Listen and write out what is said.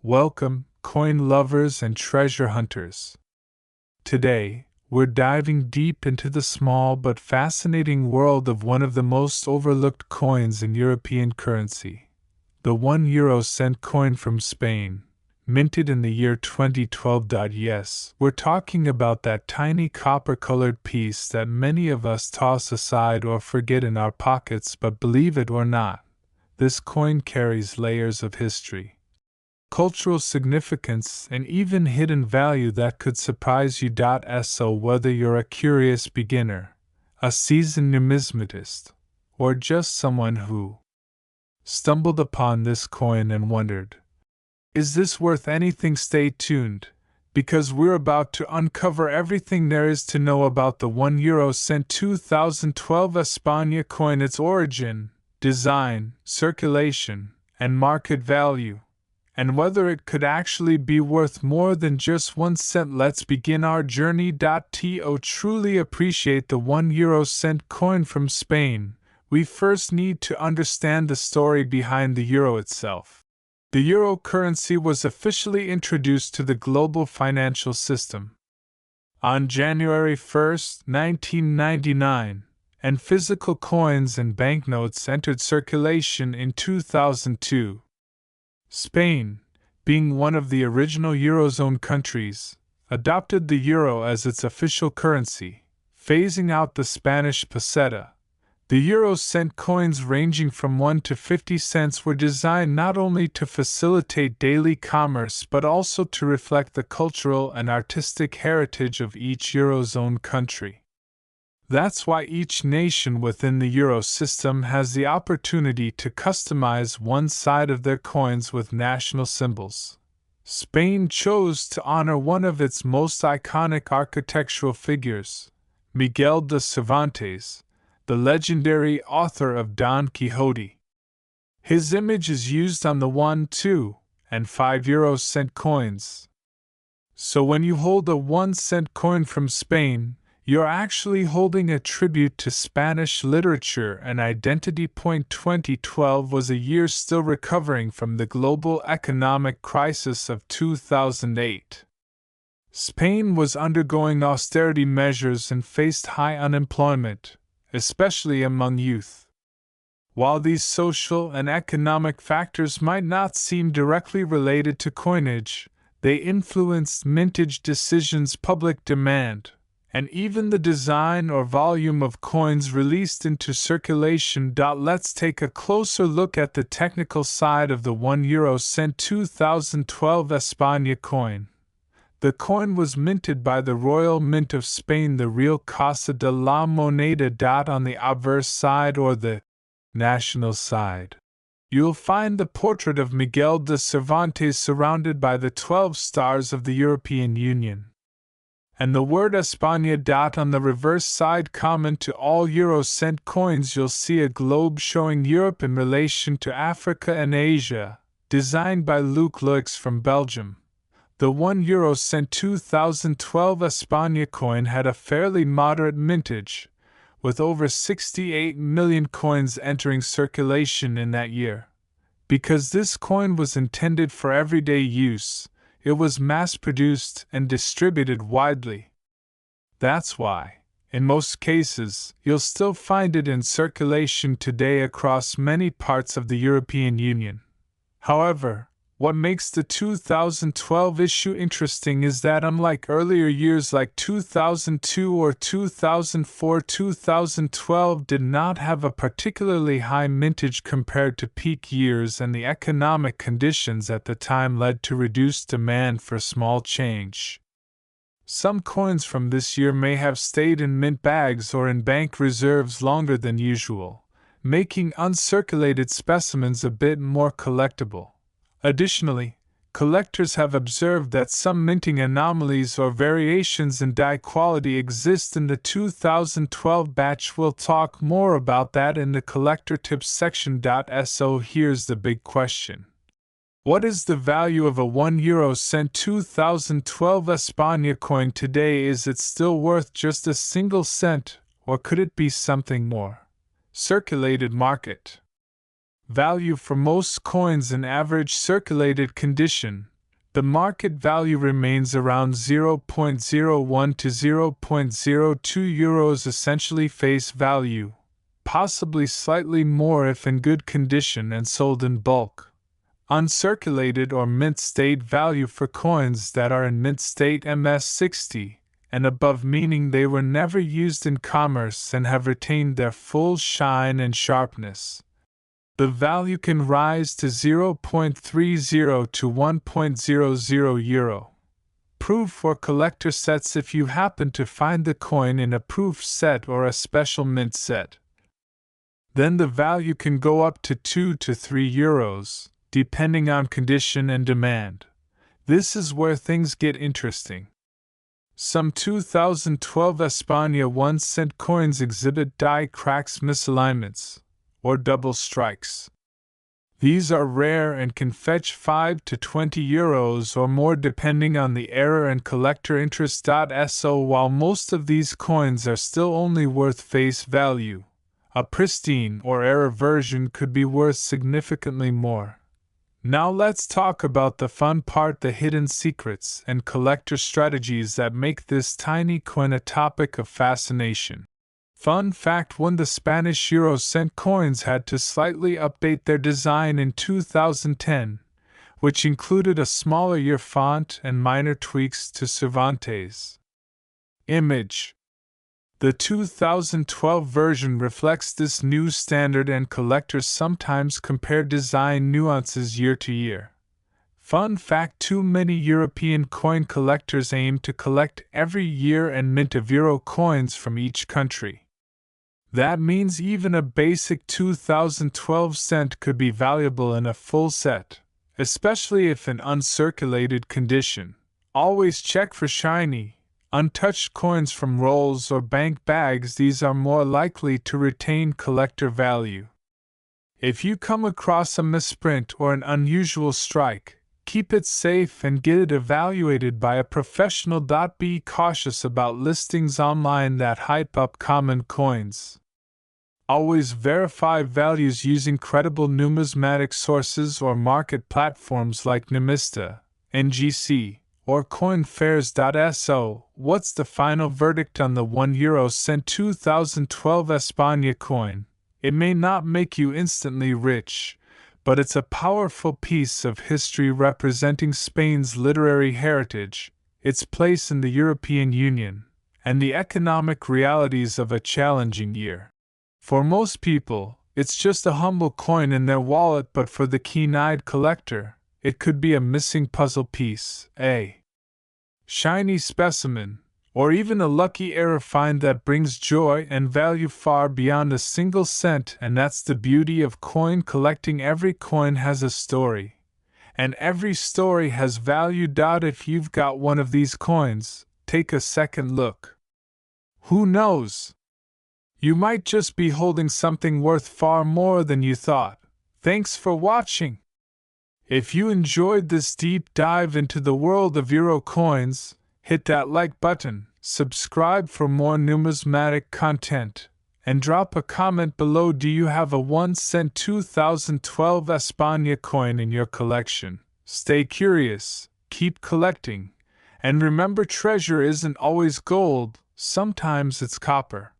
Welcome, coin lovers and treasure hunters. Today, we're diving deep into the small but fascinating world of one of the most overlooked coins in European currency, the €1 coin from Spain, minted in the year 2012. Yes, we're talking about that tiny copper-colored piece that many of us toss aside or forget in our pockets, but believe it or not, this coin carries layers of history, cultural significance, and even hidden value that could surprise you. So whether you're a curious beginner, a seasoned numismatist, or just someone who stumbled upon this coin and wondered, is this worth anything? Stay tuned, because we're about to uncover everything there is to know about the €1 2012 España coin, its origin, design, circulation, and market value, and whether it could actually be worth more than just 1 cent. Let's begin our journey. To truly appreciate the €1 coin from Spain, we first need to understand the story behind the euro itself. The euro currency was officially introduced to the global financial system on January 1, 1999, and physical coins and banknotes entered circulation in 2002. Spain, being one of the original Eurozone countries, adopted the euro as its official currency, phasing out the Spanish peseta. The euro-cent coins ranging from 1 to 50 cents were designed not only to facilitate daily commerce but also to reflect the cultural and artistic heritage of each Eurozone country. That's why each nation within the euro system has the opportunity to customize one side of their coins with national symbols. Spain chose to honor one of its most iconic architectural figures, Miguel de Cervantes, the legendary author of Don Quixote. His image is used on the 1, 2, and 5 euro-cent coins. So when you hold a 1-cent coin from Spain, you're actually holding a tribute to Spanish literature and identity. 2012 was a year still recovering from the global economic crisis of 2008. Spain was undergoing austerity measures and faced high unemployment, especially among youth. While these social and economic factors might not seem directly related to coinage, they influenced mintage decisions, public demand, and even the design or volume of coins released into circulation. Let's take a closer look at the technical side of the €1 2012 España coin. The coin was minted by the Royal Mint of Spain, the Real Casa de la Moneda. On the obverse side, or the national side, you'll find the portrait of Miguel de Cervantes surrounded by the 12 stars of the European Union, and the word España. On the reverse side, common to all euro-cent coins, you'll see a globe showing Europe in relation to Africa and Asia, designed by Luc Loix from Belgium. The €1 2012 España coin had a fairly moderate mintage, with over 68 million coins entering circulation in that year. Because this coin was intended for everyday use, it was mass-produced and distributed widely. That's why, in most cases, you'll still find it in circulation today across many parts of the European Union. However, what makes the 2012 issue interesting is that unlike earlier years like 2002 or 2004, 2012 did not have a particularly high mintage compared to peak years, and the economic conditions at the time led to reduced demand for small change. Some coins from this year may have stayed in mint bags or in bank reserves longer than usual, making uncirculated specimens a bit more collectible. Additionally, collectors have observed that some minting anomalies or variations in die quality exist in the 2012 batch. We'll talk more about that in the collector tips section. So here's the big question. What is the value of a €1 2012 España coin today? Is it still worth just a single cent, or could it be something more? Circulated market value for most coins in average circulated condition, The market value remains around 0.01 to 0.02 euros, essentially face value, possibly slightly more if in good condition and sold in bulk. Uncirculated or mint state value for coins that are in mint state MS60 and above, meaning they were never used in commerce and have retained their full shine and sharpness. The value can rise to 0.30 to 1.00 euro. Proof for collector sets if you happen to find the coin in a proof set or a special mint set. Then the value can go up to 2 to 3 euros, depending on condition and demand. This is where things get interesting. Some 2012 España 1-cent coins exhibit die cracks misalignments, or double strikes. These are rare and can fetch 5 to 20 euros or more depending on the error and collector interest. So while most of these coins are still only worth face value, a pristine or error version could be worth significantly more. Now let's talk about the fun part, the hidden secrets and collector strategies that make this tiny coin a topic of fascination. Fun fact: when the Spanish euro cent coins had to slightly update their design in 2010, which included a smaller year font and minor tweaks to Cervantes' image. The 2012 version reflects this new standard, and collectors sometimes compare design nuances year to year. Fun fact: too many European coin collectors aim to collect every year and mint of euro coins from each country. That means even a basic 2012 cent could be valuable in a full set, especially if in uncirculated condition. Always check for shiny, untouched coins from rolls or bank bags. These are more likely to retain collector value. If you come across a misprint or an unusual strike, keep it safe and get it evaluated by a professional. Be cautious about listings online that hype up common coins. Always verify values using credible numismatic sources or market platforms like Numista, NGC, or coinfairs.so. What's the final verdict on the 1 euro cent 2012 España coin? It may not make you instantly rich, but it's a powerful piece of history representing Spain's literary heritage, its place in the European Union, and the economic realities of a challenging year. For most people, it's just a humble coin in their wallet, but for the keen-eyed collector, it could be a missing puzzle piece, a shiny specimen, or even a lucky error find that brings joy and value far beyond a single cent. And that's the beauty of coin collecting. Every coin has a story, and every story has value. If you've got one of these coins, take a second look. Who knows? You might just be holding something worth far more than you thought. Thanks for watching. If you enjoyed this deep dive into the world of euro coins, hit that like button, subscribe for more numismatic content, and drop a comment below. Do you have a 1 cent 2012 España coin in your collection? Stay curious, keep collecting, and remember, treasure isn't always gold, sometimes it's copper.